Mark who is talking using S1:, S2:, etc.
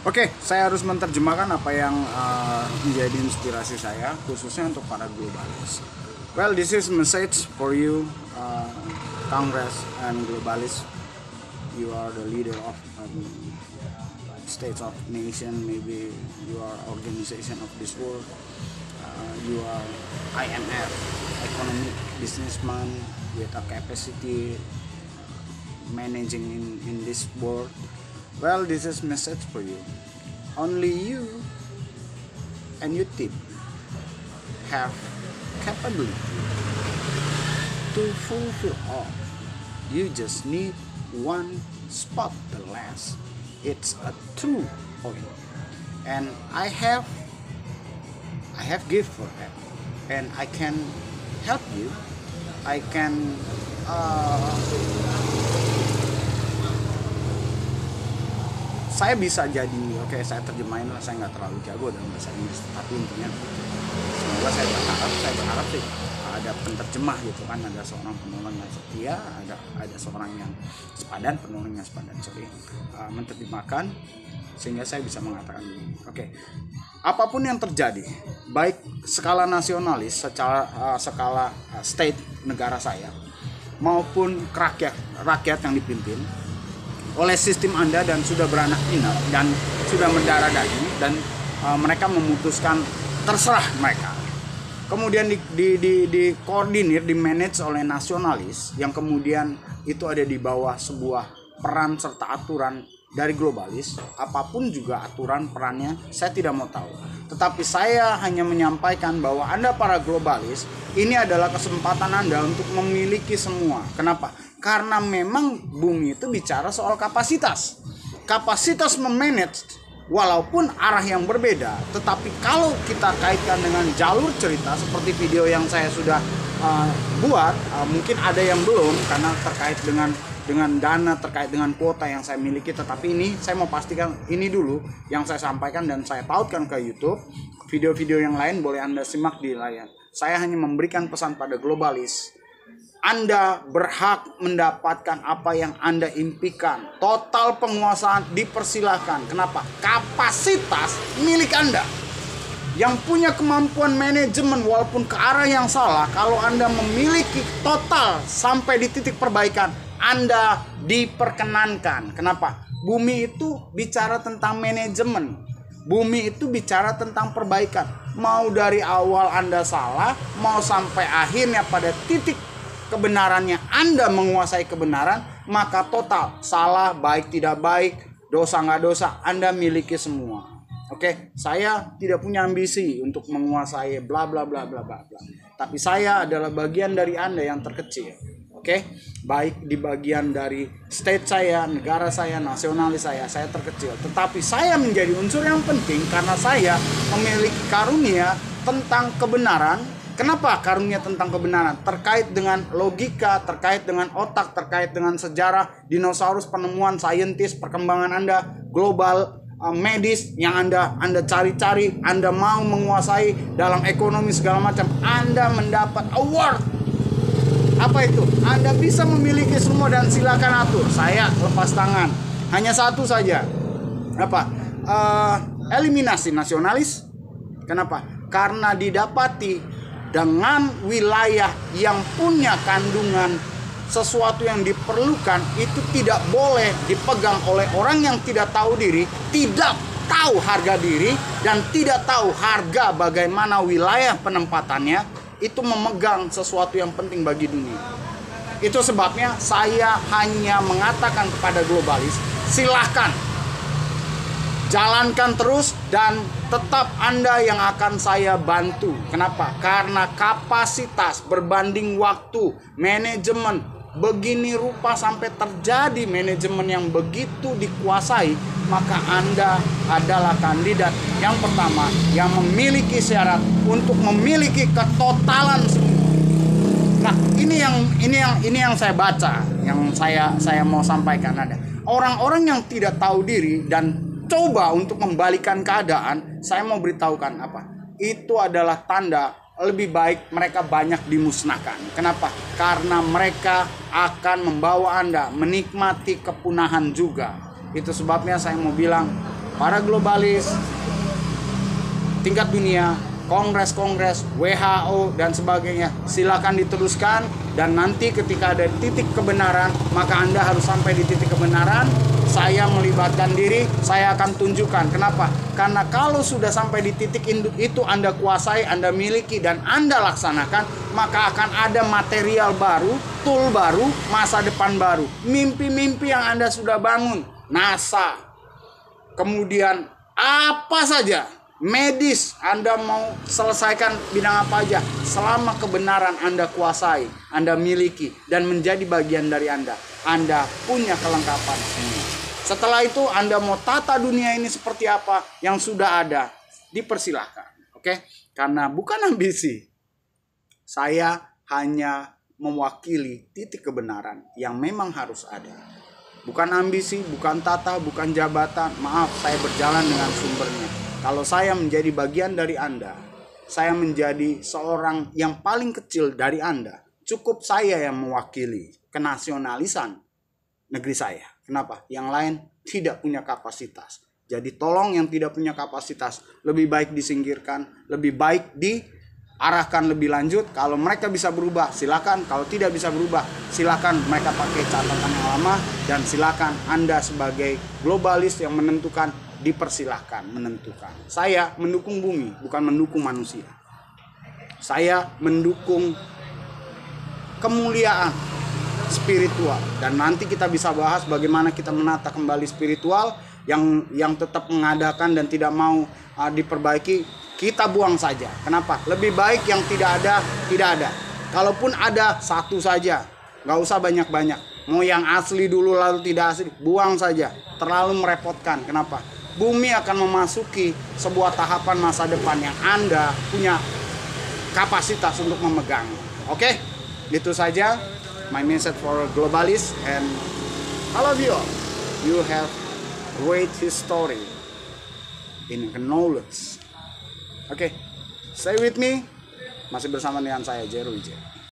S1: Oke, saya harus menerjemahkan apa yang menjadi inspirasi saya, khususnya untuk para globalis. Well, this is message for you, Congress and globalis. You are the leader of states of nation, maybe you are organization of this world. You are IMF, economic businessman with a capacity managing in this world. Well, this is message for you. Only you and your team have capability to fulfill all. You just need one spot the less. It's a true point. And I have gift for that. And I can help you. I can saya bisa jadi, oke, saya terjemahin lah, saya nggak terlalu jago dalam bahasa Inggris, tapi intinya semoga saya berharap sih ada penterjemah gitu kan, ada seorang penolong yang setia, ada seorang yang sepadan, penolong yang sepadan, menerjemahkan sehingga saya bisa mengatakan ini. Oke. Apapun yang terjadi, baik skala nasionalis, secara skala state negara saya, maupun rakyat yang dipimpin oleh sistem Anda dan sudah beranak pinak dan sudah mendarah daging dan mereka memutuskan terserah mereka. Kemudian dikoordinir, dimanage oleh nasionalis yang kemudian itu ada di bawah sebuah peran serta aturan dari globalis. Apapun juga aturan perannya saya tidak mau tahu. Tetapi saya hanya menyampaikan bahwa Anda para globalis, ini adalah kesempatan Anda untuk memiliki semua. Kenapa? Karena memang bumi itu bicara soal kapasitas. Kapasitas memanage walaupun arah yang berbeda. Tetapi kalau kita kaitkan dengan jalur cerita seperti video yang saya sudah buat, mungkin ada yang belum karena terkait dengan dana, terkait dengan kuota yang saya miliki. Tetapi ini saya mau pastikan ini dulu yang saya sampaikan dan saya pautkan ke YouTube. Video-video yang lain boleh Anda simak di layar. Saya hanya memberikan pesan pada globalis. Anda berhak mendapatkan apa yang Anda impikan. Total penguasaan dipersilahkan. Kenapa? Kapasitas milik Anda. Yang punya kemampuan manajemen walaupun ke arah yang salah, kalau Anda memiliki total sampai di titik perbaikan, Anda diperkenankan. Kenapa? Bumi itu bicara tentang manajemen. Bumi itu bicara tentang perbaikan. Mau dari awal Anda salah, mau sampai akhirnya pada titik kebenarannya Anda menguasai kebenaran, maka total salah, baik tidak baik, dosa nggak dosa, Anda miliki semua. Oke, saya tidak punya ambisi untuk menguasai bla bla bla bla bla bla. Tapi saya adalah bagian dari Anda yang terkecil. Oke, baik di bagian dari state saya, negara saya, nasionalis saya terkecil. Tetapi saya menjadi unsur yang penting karena saya memiliki karunia tentang kebenaran. Kenapa karunia tentang kebenaran? Terkait dengan logika, terkait dengan otak, terkait dengan sejarah, dinosaurus, penemuan, saintis, perkembangan Anda, global, medis yang Anda cari-cari, Anda mau menguasai dalam ekonomi segala macam, Anda mendapat award. Apa itu? Anda bisa memiliki semua dan silakan atur. Saya lepas tangan. Hanya satu saja. Apa? Eliminasi nasionalis. Kenapa? Karena didapati dengan wilayah yang punya kandungan sesuatu yang diperlukan itu tidak boleh dipegang oleh orang yang tidak tahu diri, tidak tahu harga diri, dan tidak tahu harga bagaimana wilayah penempatannya, itu memegang sesuatu yang penting bagi dunia. Itu sebabnya saya hanya mengatakan kepada globalis, silahkan jalankan terus dan tetap Anda yang akan saya bantu. Kenapa? Karena kapasitas berbanding waktu, manajemen begini rupa sampai terjadi manajemen yang begitu dikuasai, maka Anda adalah kandidat yang pertama yang memiliki syarat untuk memiliki ketotalan semua. Nah, ini yang saya baca, yang saya mau sampaikan. Ada orang-orang yang tidak tahu diri dan coba untuk membalikan keadaan. Saya mau beritahukan apa? Itu adalah tanda lebih baik mereka banyak dimusnahkan. Kenapa? Karena mereka akan membawa Anda menikmati kepunahan juga. Itu sebabnya saya mau bilang, para globalis tingkat dunia, kongres-kongres, WHO dan sebagainya, silakan diteruskan. Dan nanti ketika ada titik kebenaran, maka Anda harus sampai di titik kebenaran. Saya melibatkan diri, saya akan tunjukkan. Kenapa? Karena kalau sudah sampai di titik itu Anda kuasai, Anda miliki, dan Anda laksanakan, maka akan ada material baru, tool baru, masa depan baru. Mimpi-mimpi yang Anda sudah bangun, NASA, kemudian apa saja, medis, Anda mau selesaikan bidang apa aja, selama kebenaran Anda kuasai, Anda miliki, dan menjadi bagian dari Anda punya kelengkapan semua. Setelah itu Anda mau tata dunia ini seperti apa yang sudah ada, dipersilahkan. Oke? Karena bukan ambisi, saya hanya mewakili titik kebenaran yang memang harus ada. Bukan ambisi, bukan tata, bukan jabatan. Maaf, saya berjalan dengan sumbernya. Kalau saya menjadi bagian dari Anda, saya menjadi seorang yang paling kecil dari Anda, cukup saya yang mewakili kenasionalisan negeri saya. Kenapa? Yang lain tidak punya kapasitas. Jadi tolong yang tidak punya kapasitas, lebih baik disingkirkan, lebih baik diarahkan lebih lanjut. Kalau mereka bisa berubah, silakan. Kalau tidak bisa berubah, silakan mereka pakai catatan yang lama. Dan silakan Anda sebagai globalis yang menentukan, dipersilahkan menentukan. Saya mendukung bumi, bukan mendukung manusia. Saya mendukung kemuliaan spiritual, dan nanti kita bisa bahas bagaimana kita menata kembali spiritual yang tetap mengadakan dan tidak mau diperbaiki. Kita buang saja. Kenapa? Lebih baik yang tidak ada. Kalaupun ada, satu saja, nggak usah banyak-banyak. Mau yang asli dulu lalu tidak asli, buang saja. Terlalu merepotkan. Kenapa? Bumi akan memasuki sebuah tahapan masa depan yang Anda punya kapasitas untuk memegang. Oke? Itu saja my message for globalis, and I love you all. You have great history in knowledge. Oke, stay with me. Masih bersama dengan saya, Jero Wijaya.